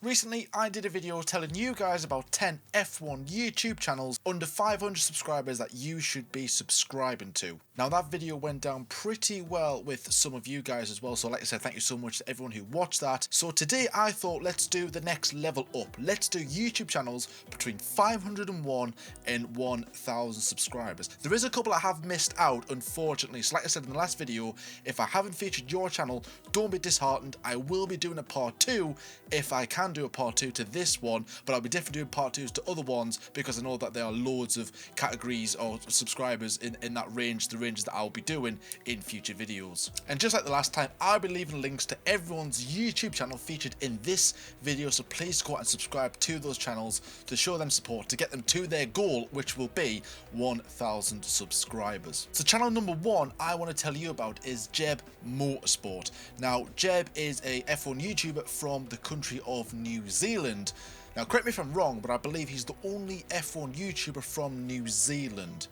Recently, I did a video telling you guys about 10 F1 YouTube channels under 500 subscribers that you should be subscribing to. Now that video went down pretty well with some of you guys as well, so like I said, thank you so much to everyone who watched that. So today I thought let's do the next level up. Let's do YouTube channels between 501 and 1000 subscribers. There is a couple I have missed out, unfortunately, so like I said in the last video, if I haven't featured your channel, don't be disheartened. I will be doing a part 2 if I can do a part 2 to this one, but I'll be definitely doing part 2s to other ones because I know that there are loads of categories or subscribers in that range, the ranges that I'll be doing in future videos. And just like the last time, I'll be leaving links to everyone's YouTube channel featured in this video, so please go out and subscribe to those channels to show them support, to get them to their goal, which will be 1000 subscribers. So channel number 1 I want to tell you about is Jeb Motorsport. Now Jeb is a F1 YouTuber from the country of New Zealand. Now correct me if I'm wrong, but I believe he's the only F1 YouTuber from New Zealand.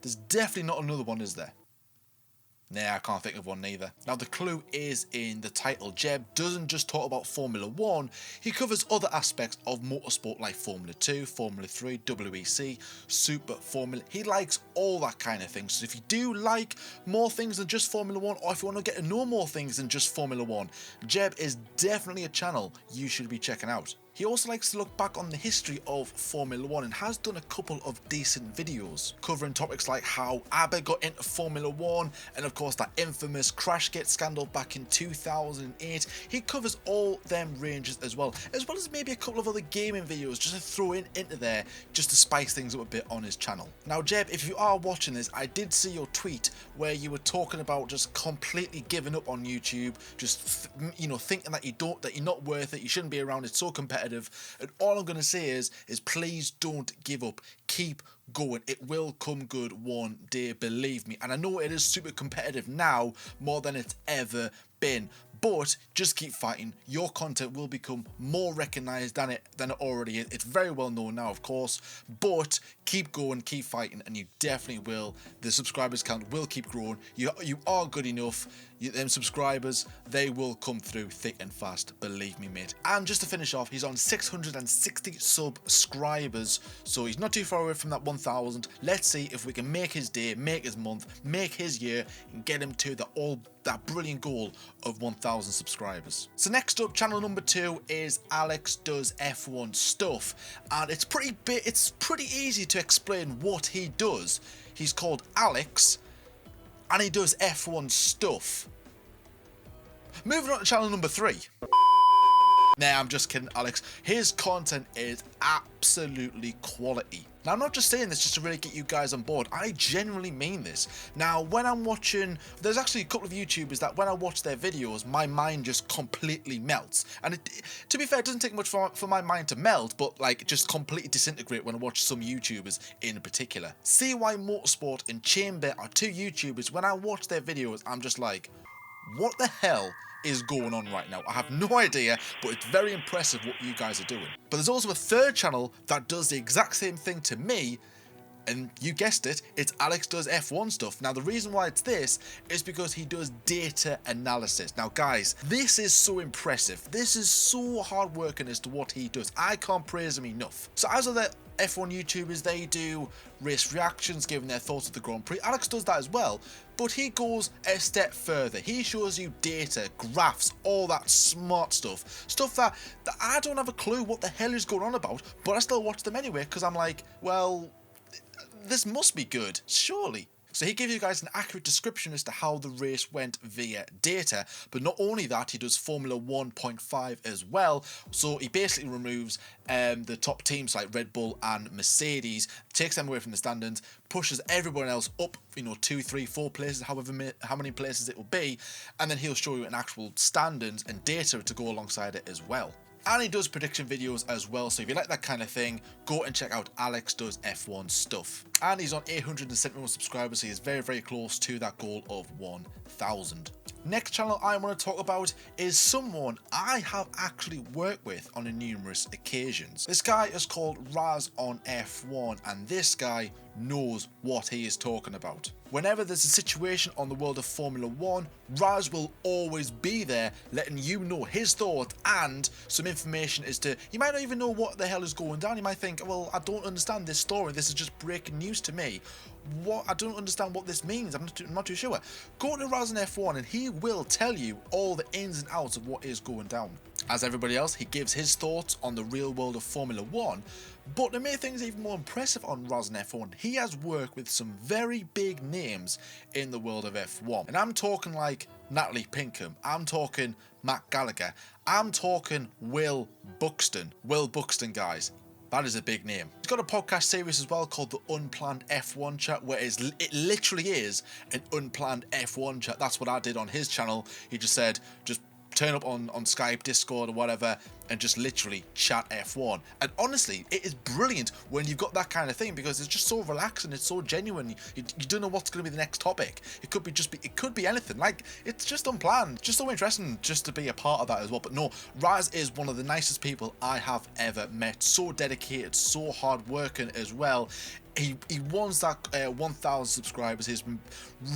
There's definitely not another one, is there? Nah, I can't think of one neither. Now the clue is in the title. Jeb doesn't just talk about Formula 1, he covers other aspects of motorsport like Formula 2, Formula 3, WEC, Super Formula. He likes all that kind of thing. So if you do like more things than just Formula 1, or if you want to get to know more things than just Formula 1, Jeb is definitely a channel you should be checking out. He also likes to look back on the history of Formula 1 and has done a couple of decent videos covering topics like how ABBA got into Formula 1 and of course that infamous Crashgate scandal back in 2008. He covers all them ranges as well as maybe a couple of other gaming videos just to throw into there just to spice things up a bit on his channel. Now Jeb, if you are watching this, I did see your tweet where you were talking about just completely giving up on YouTube, just thinking that you're not worth it, you shouldn't be around, it's so competitive. And all I'm going to say is please don't give up. Keep going. It will come good one day, believe me. And I know it is super competitive now more than it's ever been, but just keep fighting. Your content will become more recognized than it already is. It's very well known now, of course, but keep going, keep fighting, and you definitely will. The subscribers count will keep growing. You are good enough. Them subscribers, they will come through thick and fast, believe me, mate. And just to finish off, he's on 660 subscribers, so he's not too far away from that 1000. Let's see if we can make his day, make his month, make his year, and get him to that brilliant goal of 1000 subscribers. So next up, channel number 2 is Alex Does F1 Stuff, and it's pretty easy to explain what he does. He's called Alex, and he does F1 stuff. Moving on to channel number 3. Nah, I'm just kidding, Alex. His content is absolutely quality. Now, I'm not just saying this just to really get you guys on board. I genuinely mean this. Now, when I'm watching, there's actually a couple of YouTubers that when I watch their videos, my mind just completely melts. And to be fair, it doesn't take much for my mind to melt, but like just completely disintegrate when I watch some YouTubers in particular. CY Motorsport and Chamber are 2 YouTubers. When I watch their videos, I'm just like, what the hell is going on right now? I have no idea, but it's very impressive what you guys are doing. But there's also a 3rd channel that does the exact same thing to me, and you guessed it, it's Alex Does F1 Stuff. Now the reason why it's this is because he does data analysis. Now guys, this is so impressive. This is so hard working as to what he does. I can't praise him enough. So as other F1 YouTubers, they do race reactions, giving their thoughts of the Grand Prix. Alex does that as well, but he goes a step further. He shows you data, graphs, all that smart stuff that I don't have a clue what the hell is going on about, but I still watch them anyway because I'm like, well, this must be good, surely. So he gives you guys an accurate description as to how the race went via data, but not only that, he does Formula 1.5 as well. So he basically removes the top teams like Red Bull and Mercedes, takes them away from the standings, pushes everyone else up, 2, 3, 4 places, how many places it will be, and then he'll show you an actual standings and data to go alongside it as well. And he does prediction videos as well, so if you like that kind of thing, go and check out Alex Does F1 Stuff. And he's on 871 subscribers, so he's very, very close to that goal of 1000. Next channel I want to talk about is someone I have actually worked with on numerous occasions. This guy is called Raz On F1, and this guy knows what he is talking about. Whenever there's a situation on the world of Formula 1, Raz will always be there, letting you know his thoughts and some information as to, you might not even know what the hell is going down. You might think, well, I don't understand this story, this is just breaking news to me. What? I don't understand what this means. I'm not too sure. Go to Raz On F1 and he will tell you all the ins and outs of what is going down. As everybody else, he gives his thoughts on the real world of Formula 1. But to make things even more impressive on Raz On F1, he has worked with some very big names in the world of F1. And I'm talking like Natalie Pinkham, I'm talking Matt Gallagher, I'm talking Will Buxton. Will Buxton, guys. That is a big name. He's got a podcast series as well called the Unplanned F1 Chat, where it literally is an unplanned F1 chat. That's what I did on his channel. He just said, just turn up on Skype, Discord or whatever and just literally chat F1. And honestly, it is brilliant when you've got that kind of thing, because it's just so relaxing, it's so genuine. You don't know what's going to be the next topic. It could be anything. Like, it's just unplanned. Just so interesting just to be a part of that as well. But no, Raz is one of the nicest people I have ever met. So dedicated, so hard working as well. He wants that 1,000 subscribers. He's been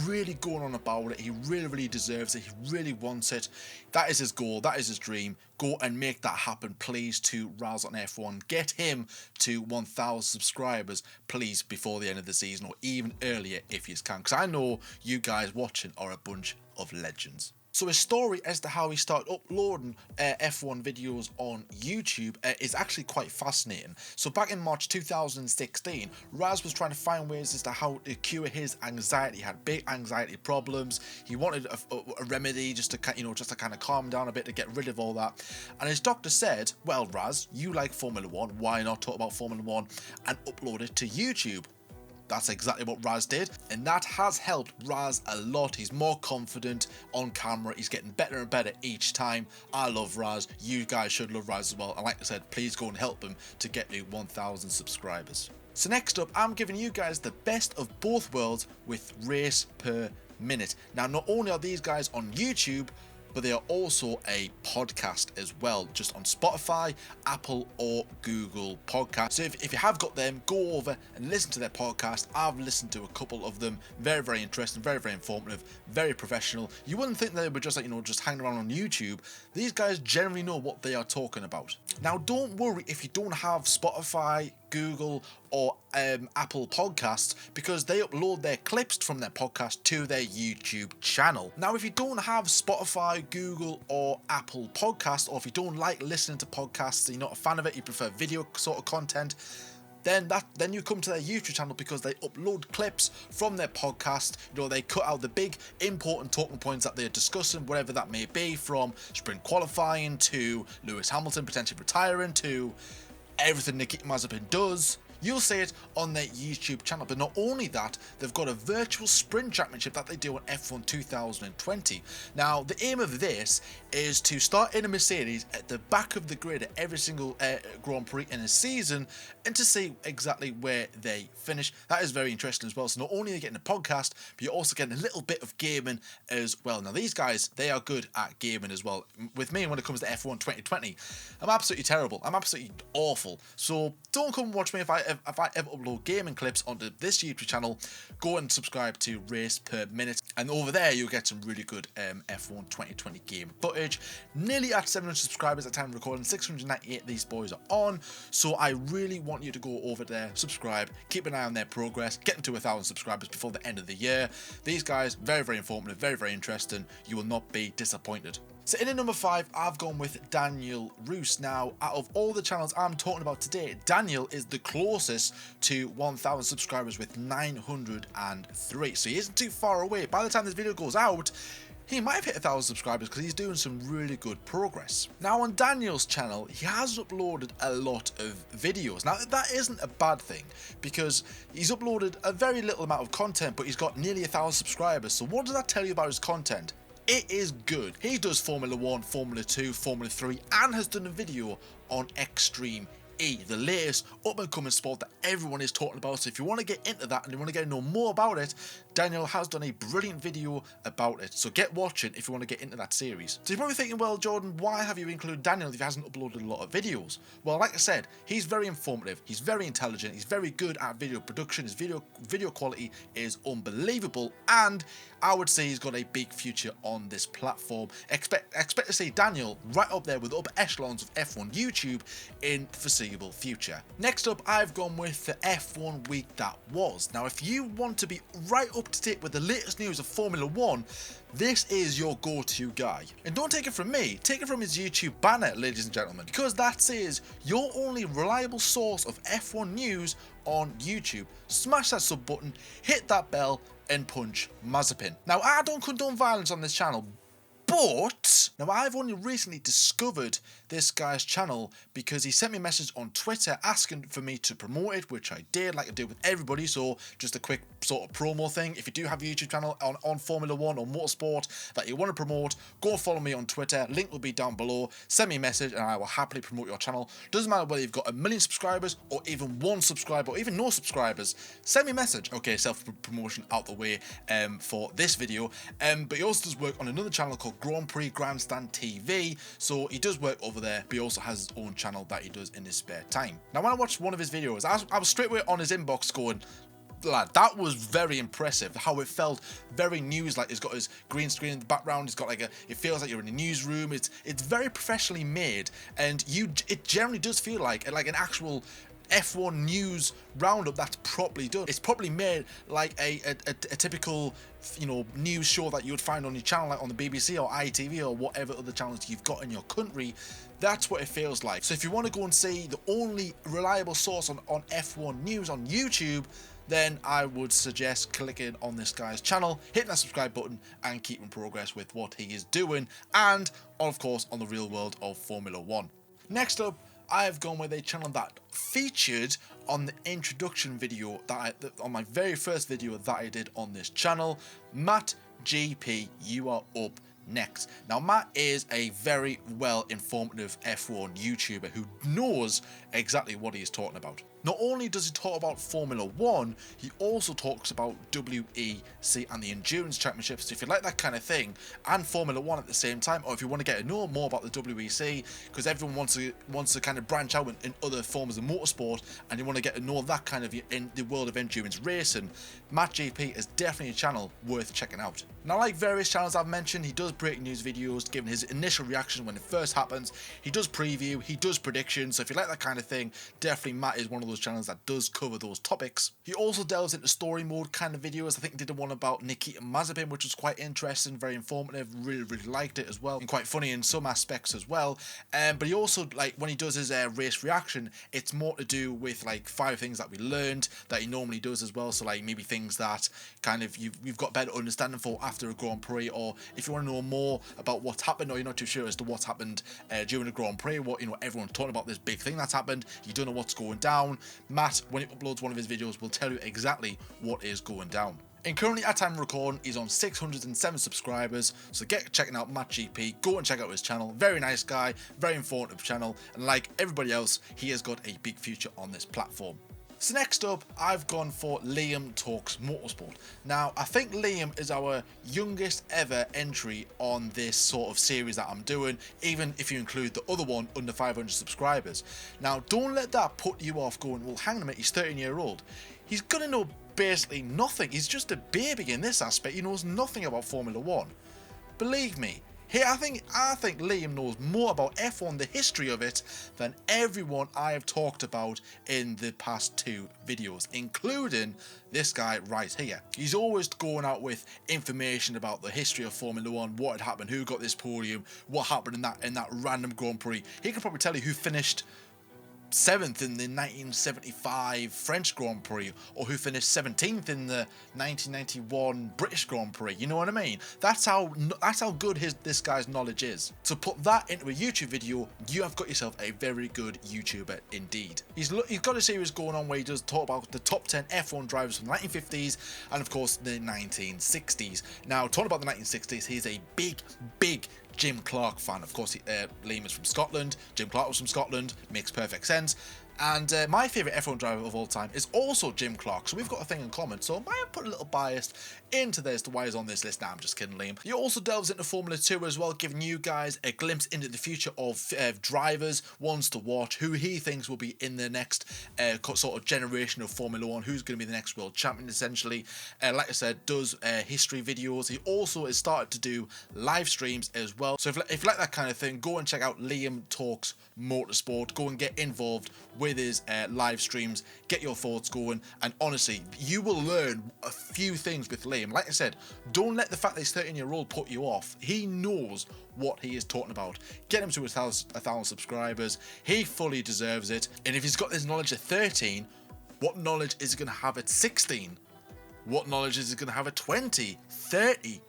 really going on about it. He really deserves it. He really wants it. That is his goal. That is his dream. Go and make that happen, please, to Raz On F1. Get him to 1,000 subscribers, please, before the end of the season, or even earlier if you can, because I know you guys watching are a bunch of legends. So his story as to how he started uploading F1 videos on YouTube is actually quite fascinating. So back in March 2016, Raz was trying to find ways as to how to cure his anxiety. He had big anxiety problems. He wanted a remedy just to kind of calm him down a bit, to get rid of all that. And his doctor said, well, Raz, you like Formula 1, why not talk about Formula 1 and upload it to YouTube? That's exactly what Raz did, and that has helped Raz a lot. He's more confident on camera. He's getting better and better each time. I love Raz. You guys should love Raz as well. And like I said, please go and help him to get to 1,000 subscribers. So next up, I'm giving you guys the best of both worlds with RacePerMinute. Now, not only are these guys on YouTube, but they are also a podcast as well, just on Spotify, Apple or Google Podcasts. So if you have got them, go over and listen to their podcast. I've listened to a couple of them. Very interesting, very informative, very professional. You wouldn't think they were just just hanging around on YouTube. These guys generally know what they are talking about. Now, don't worry if you don't have Spotify, Google or Apple Podcasts, because they upload their clips from their podcast to their YouTube channel. Now, if you don't have Spotify, Google or Apple Podcasts, or if you don't like listening to podcasts, you're not a fan of it, you prefer video sort of content, then you come to their YouTube channel, because they upload clips from their podcast. They cut out the big important talking points that they're discussing, whatever that may be, from sprint qualifying to Lewis Hamilton potentially retiring to everything Nikita Mazepin does. You'll see it on their YouTube channel. But not only that, they've got a virtual sprint championship that they do on F1 2020. Now, the aim of this is to start in a Mercedes at the back of the grid at every single Grand Prix in a season, and to see exactly where they finish. That is very interesting as well. So not only are you getting a podcast, but you're also getting a little bit of gaming as well. Now, these guys, they are good at gaming as well. With me, when it comes to F1 2020, I'm absolutely terrible. I'm absolutely awful. So don't come and watch me if I ever upload gaming clips onto this YouTube channel. Go and subscribe to RacePerMinute, and over there you'll get some really good F1 2020 game footage. Nearly at 700 subscribers at the time of recording, 698 these boys are on. So I really want you to go over there, subscribe, keep an eye on their progress, get them to 1,000 subscribers before the end of the year. These guys, very informative, very interesting. You will not be disappointed. So in at number 5, I've gone with Daniel Roos. Now, out of all the channels I'm talking about today, Daniel is the closest to 1,000 subscribers with 903. So he isn't too far away. By the time this video goes out, he might have hit 1,000 subscribers, because he's doing some really good progress. Now, on Daniel's channel, he has uploaded a lot of videos. Now, that isn't a bad thing, because he's uploaded a very little amount of content, but he's got nearly 1,000 subscribers. So what does that tell you about his content? It is good. He does Formula 1, Formula 2, Formula 3, and has done a video on Extreme WE, the latest up-and-coming sport that everyone is talking about. So if you want to get into that and you want to get to know more about it, Daniel has done a brilliant video about it. So get watching if you want to get into that series. So you're probably thinking, well, Jordan, why have you included Daniel if he hasn't uploaded a lot of videos? Well, like I said, he's very informative, he's very intelligent, he's very good at video production, his video quality is unbelievable, and I would say he's got a big future on this platform. Expect to see Daniel right up there with the upper echelons of F1 YouTube in the foreseeable future. Next up, I've gone with the F1 week that was. Now, if you want to be right up to date with the latest news of Formula 1, this is your go-to guy. And don't take it from me, take it from his YouTube banner, ladies and gentlemen, because that says your only reliable source of F1 news on YouTube. Smash that sub button, hit that bell, and punch Mazepin. Now, I don't condone violence on this channel, but now I've only recently discovered this guy's channel because he sent me a message on Twitter asking for me to promote it, which I did, like I do with everybody. So just a quick sort of promo thing. If you do have a YouTube channel on Formula 1 or Motorsport that you want to promote, go follow me on Twitter. Link will be down below. Send me a message and I will happily promote your channel. Doesn't matter whether you've got 1 million subscribers or even 1 subscriber or even no subscribers. Send me a message. Okay, self-promotion out the way for this video. But he also does work on another channel called Grand Prix Grandstand TV, so he does work over there, but he also has his own channel that he does in his spare time. Now, when I watched one of his videos, I was straight away on his inbox going, lad, that was very impressive. How it felt very news, like he's got his green screen in the background, he's got like it feels like you're in a newsroom. It's very professionally made, and it generally does feel like an actual F1 news roundup that's properly done. It's probably made like a typical, you know, news show that you would find on your channel, like on the BBC or ITV or whatever other channels you've got in your country. That's what it feels like. So if you want to go and see the only reliable source on F1 news on YouTube, then I would suggest clicking on this guy's channel, hitting that subscribe button, and keeping progress with what he is doing, and of course on the real world of Formula 1. Next up, I've gone with a channel that featured on the introduction video on my very first video that I did on this channel. MattGP, you are up next. Now, Matt is a very well informative F1 YouTuber who knows exactly what he is talking about. Not only does he talk about Formula 1, he also talks about WEC and the Endurance Championships. So if you like that kind of thing and Formula 1 at the same time, or if you want to get to know more about the WEC, because everyone wants to kind of branch out in other forms of motorsport, and you want to get to know that kind of in the world of endurance racing, MattJP is definitely a channel worth checking out. Now, like various channels I've mentioned, he does breaking news videos, giving his initial reaction when it first happens. He does preview, he does predictions. So if you like that kind of thing, definitely Matt is one of those channels that does cover those topics. He also delves into story mode kind of videos. I think he did one about Nikita Mazepin, which was quite interesting, very informative, really liked it as well, and quite funny in some aspects as well. But he also, like, when he does his race reaction, it's more to do with like 5 things that we learned that he normally does as well. So like maybe things that kind of you've got better understanding for after a Grand Prix, or if you want to know more about what's happened, or you're not too sure as to what's happened during a Grand Prix, what, you know, everyone's talking about this big thing that's happened, you don't know what's going down. Matt, when he uploads one of his videos, will tell you exactly what is going down. And currently, at time of recording, he's on 607 subscribers, so get checking out MattGP, go and check out his channel. Very nice guy, very informative channel, and like everybody else, he has got a big future on this platform. So next up, I've gone for Lim Talks Motorsport. Now, I think Liam is our youngest ever entry on this sort of series that I'm doing, even if you include the other one under 500 subscribers. Now, don't let that put you off going, well, hang on a minute, he's 13-year-old. He's going to know basically nothing. He's just a baby in this aspect. He knows nothing about Formula 1. Believe me. Here, I think Liam knows more about F1, the history of it, than everyone I have talked about in the past 2 videos, including this guy right here. He's always going out with information about the history of Formula 1, what had happened, who got this podium, what happened in that random Grand Prix. He could probably tell you who finished 7th in the 1975 French Grand Prix, or who finished 17th in the 1991 British Grand Prix. You know what I mean? That's how good this guy's knowledge is. To put that into a YouTube video, you have got yourself a very good YouTuber indeed. He's got a series going on where he does talk about the top 10 F1 drivers from the 1950s and of course the 1960s. Now, talking about the 1960s, he's a big Jim Clark fan. Of course, Liam is from Scotland. Jim Clark was from Scotland. Makes perfect sense. And my favourite F1 driver of all time is also Jim Clark, so we've got a thing in common. So I might have put a little bias into this to why he's on this list. Nah, I'm just kidding, Liam. He also delves into Formula 2 as well, giving you guys a glimpse into the future of drivers, ones to watch, who he thinks will be in the next sort of generation of Formula 1, who's going to be the next world champion, essentially. Like I said, does history videos. He also has started to do live streams as well. So if you like that kind of thing, go and check out Lim Talks Motorsport. Go and get involved with his live streams, get your thoughts going, and honestly, you will learn a few things with Liam. Like I said, don't let the fact that he's 13-year-old put you off. He knows what he is talking about. Get him to 1,000 subscribers. He fully deserves it. And if he's got this knowledge at 13, what knowledge is he going to have at 16? What knowledge is he going to have at 20, 30?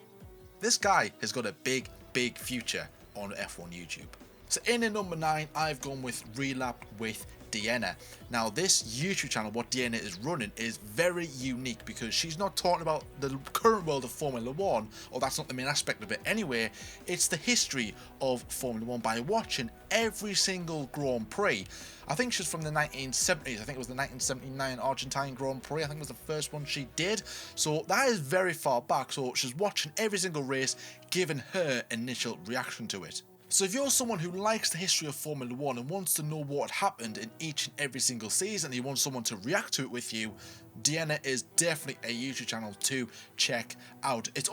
This guy has got a big, big future on F1 YouTube. So in at number 9, I've gone with Relapped with Deanna. Now this YouTube channel, what Deanna is running, is very unique because she's not talking about the current world of Formula 1, or that's not the main aspect of it anyway. It's the history of Formula 1 by watching every single Grand Prix. I think she's from the 1970s. I think it was the 1979 Argentine Grand Prix. I think it was the first one she did. So that is very far back. So she's watching every single race, giving her initial reaction to it. So if you're someone who likes the history of Formula 1 and wants to know what happened in each and every single season, and you want someone to react to it with you, Deanna is definitely a YouTube channel to check out. It's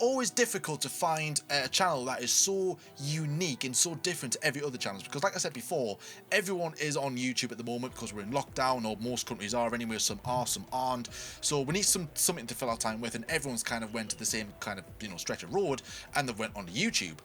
always difficult to find a channel that is so unique and so different to every other channel, because like I said before, everyone is on YouTube at the moment because we're in lockdown, or most countries are anyway, some are, some aren't. So we need something to fill our time with, and everyone's kind of went to the same kind of, you know, stretch of road, and they've went on to YouTube.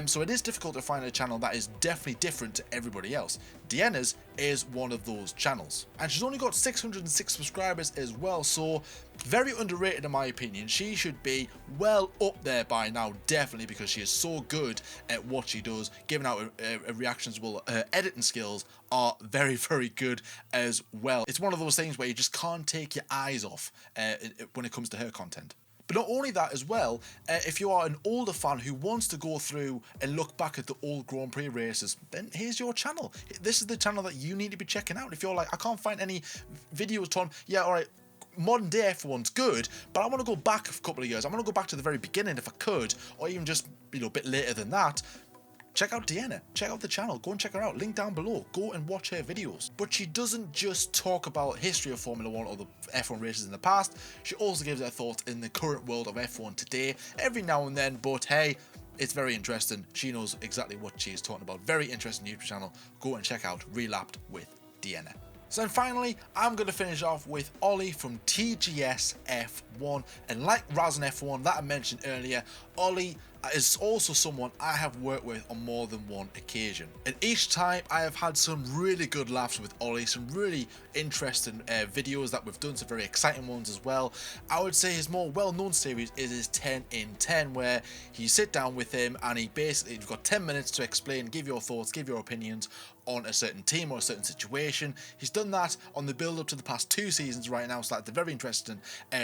So it is difficult to find a channel that is definitely different to everybody else. Deanna's is one of those channels. And she's only got 606 subscribers as well, so very underrated in my opinion. She should be well up there by now, definitely, because she is so good at what she does, giving out reactions. Well, her editing skills are very, very good as well. It's one of those things where you just can't take your eyes off when it comes to her content. But not only that as well, if you are an older fan who wants to go through and look back at the old Grand Prix races, then here's your channel. This is the channel that you need to be checking out. If you're like, I can't find any videos, Tom, yeah, all right, modern day F1's good, but I want to go back a couple of years. I want to go back to the very beginning if I could, or even just, you know, a bit later than that. Check out Deanna, check out the channel, go and check her out, link down below, go and watch her videos. But she doesn't just talk about history of Formula 1 or the F1 races in the past, she also gives her thoughts in the current world of F1 today, every now and then, but hey, it's very interesting. She knows exactly what she's talking about. Very interesting YouTube channel, go and check out Relapped with Deanna. So then finally, I'm going to finish off with Ollie from TGS F1. And like Raz On F1 that I mentioned earlier, Ollie is also someone I have worked with on more than one occasion. And each time I have had some really good laughs with Ollie, some really interesting videos that we've done, some very exciting ones as well. I would say his more well-known series is his 10 in 10, where you sit down with him and you've got 10 minutes to explain, give your thoughts, give your opinions on a certain team or a certain situation. He's done that on the build up to the past 2 seasons right now, so that's a very interesting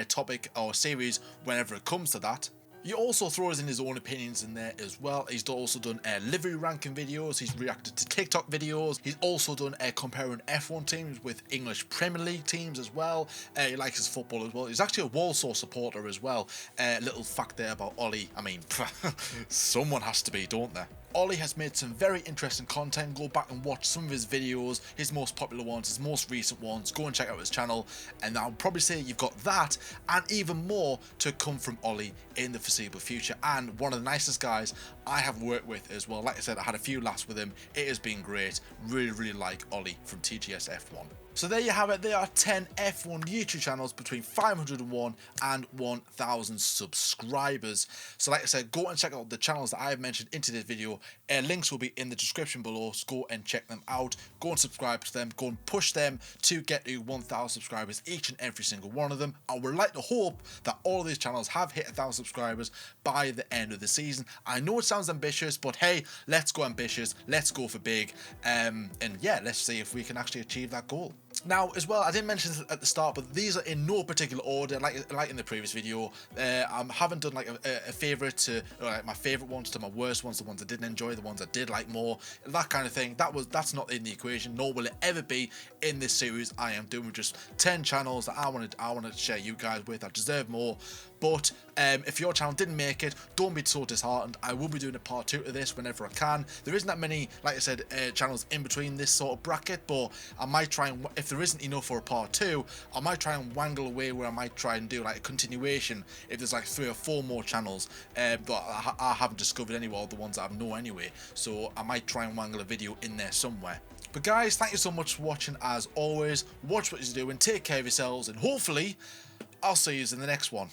topic or series whenever it comes to that. He also throws in his own opinions in there as well. He's also done livery ranking videos. He's reacted to TikTok videos. He's also done comparing F1 teams with English Premier League teams as well. He likes his football as well. He's actually a Walsall supporter as well. Little fact there about Ollie. I mean, someone has to be, don't there? Ollie has made some very interesting content. Go back and watch some of his videos, his most popular ones, his most recent ones. Go and check out his channel, and I'll probably say you've got that and even more to come from Ollie in the foreseeable future, and one of the nicest guys I have worked with as well. Like I said, I had a few laughs with him. It has been great. Really, really like Ollie from TGS F1. So there you have it. There are 10 F1 YouTube channels between 501 and 1,000 subscribers. So like I said, go and check out the channels that I have mentioned in today's video. Links will be in the description below, so go and check them out. Go and subscribe to them. Go and push them to get to 1,000 subscribers, each and every single one of them. I would like to hope that all of these channels have hit 1,000 subscribers by the end of the season. I know it sounds ambitious, but hey, let's go ambitious. Let's go for big. And yeah, let's see if we can actually achieve that goal. Now, as well, I didn't mention this at the start, but these are in no particular order, like in the previous video. I haven't done like a favourite to like my favourite ones to my worst ones, the ones I didn't enjoy, the ones I did like more, that kind of thing. That's not in the equation, nor will it ever be in this series. I am doing just 10 channels that I want to share you guys with. I deserve more. But if your channel didn't make it, don't be so disheartened. I will be doing a part 2 of this whenever I can. There isn't that many, like I said, channels in between this sort of bracket, but I might try and, if there isn't enough for a part 2, I might try and wangle away where I might try and do like a continuation if there's like 3 or 4 more channels but I haven't discovered any of the ones that I know anyway, so I might try and wangle a video in there somewhere. But guys, thank you so much for watching. As always, watch what you're doing, take care of yourselves, and hopefully I'll see you in the next one.